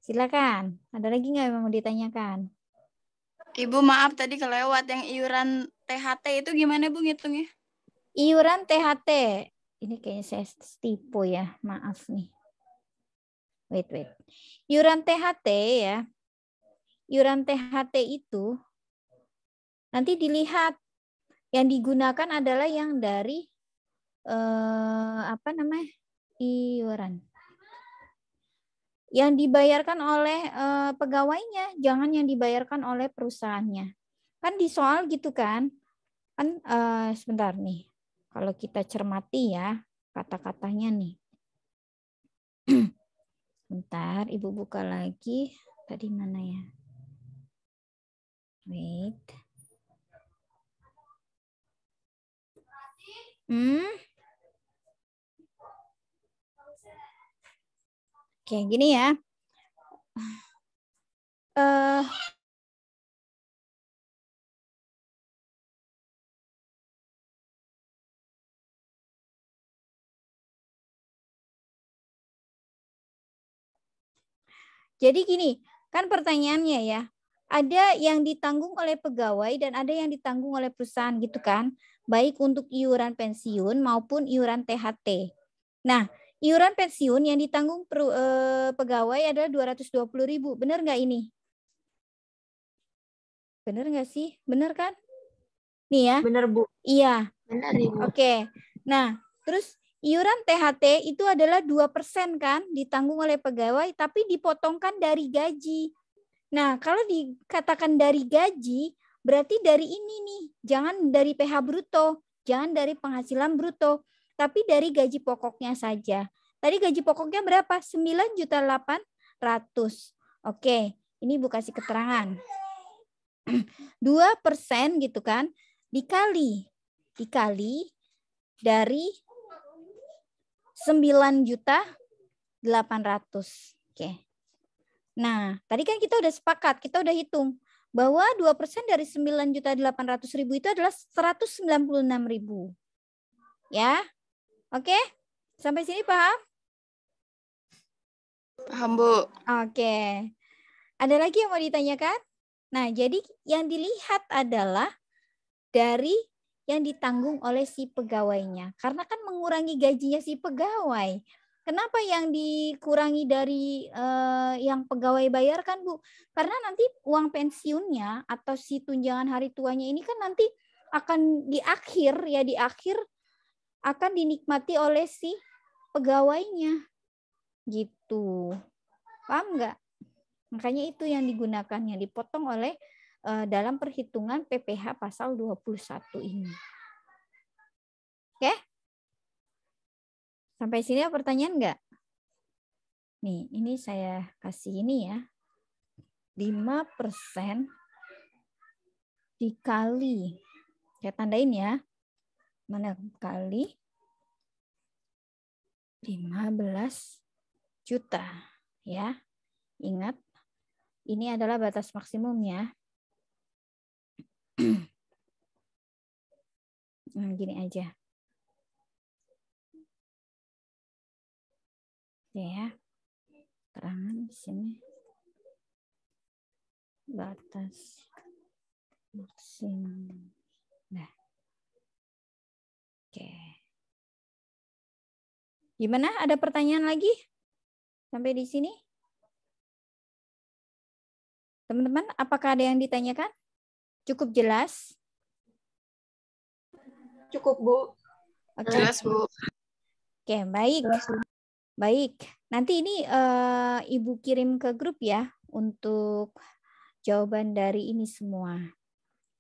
Silakan. Ada lagi nggak yang mau ditanyakan? Ibu maaf tadi kelewat yang iuran THT itu gimana Bu ngitungnya? Iuran THT. Ini kayaknya saya tipu ya. Maaf nih. Wait. Iuran THT ya. Iuran THT itu nanti dilihat yang digunakan adalah yang dari iuran. Yang dibayarkan oleh pegawainya, jangan yang dibayarkan oleh perusahaannya. Kan di soal gitu kan? Kan sebentar nih. Kalau kita cermati ya kata-katanya nih. Bentar, Ibu buka lagi. Tadi mana ya? Wait. Oke, gini ya. Jadi gini, kan pertanyaannya ya, ada yang ditanggung oleh pegawai dan ada yang ditanggung oleh perusahaan gitu kan, baik untuk iuran pensiun maupun iuran THT. Nah, iuran pensiun yang ditanggung pegawai adalah 220.000, benar nggak ini? Benar nggak sih? Benar kan? Nih ya. Benar, Bu. Iya. Benar, Ibu. Oke. Nah, terus iuran THT itu adalah 2% kan ditanggung oleh pegawai tapi dipotongkan dari gaji. Nah, kalau dikatakan dari gaji berarti dari ini nih, jangan dari PH bruto, jangan dari penghasilan bruto, tapi dari gaji pokoknya saja. Tadi gaji pokoknya berapa? 9.800.000. Oke, ini Bu kasih keterangan. 2% gitu kan, dikali dari 9.800.000. Oke. Nah, tadi kan kita udah sepakat, kita udah hitung bahwa 2% dari 9.800.000 itu adalah 196.000. Ya. Oke? Sampai sini paham? Paham, Bu. Oke. Ada lagi yang mau ditanyakan? Nah, jadi yang dilihat adalah dari yang ditanggung oleh si pegawainya. Karena kan mengurangi gajinya si pegawai. Kenapa yang dikurangi dari yang pegawai bayarkan, Bu? Karena nanti uang pensiunnya atau si tunjangan hari tuanya ini kan nanti akan di akhir akan dinikmati oleh si pegawainya. Gitu. Paham nggak? Makanya itu yang digunakan, yang dipotong oleh dalam perhitungan PPh pasal 21 ini. Oke? Sampai sini ada pertanyaan enggak? Nih, ini saya kasih ini ya. 5% dikali, saya tandain ya, mana kali 15 juta ya. Ingat, ini adalah batas maksimum ya. Nah, gini aja. Oke ya. Terangan di sini. Batas maksimum. Nah. Oke. Gimana? Ada pertanyaan lagi? Sampai di sini? Teman-teman, apakah ada yang ditanyakan? Cukup jelas? Cukup, Bu. Oke. Jelas, Bu. Oke, baik. Baik. Nanti ini Ibu kirim ke grup ya untuk jawaban dari ini semua.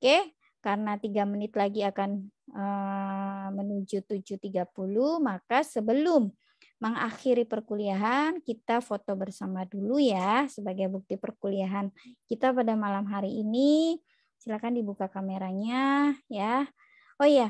Oke, karena 3 menit lagi akan menuju 7.30, maka sebelum mengakhiri perkuliahan, kita foto bersama dulu ya sebagai bukti perkuliahan kita pada malam hari ini. Silakan dibuka kameranya ya. Oh iya,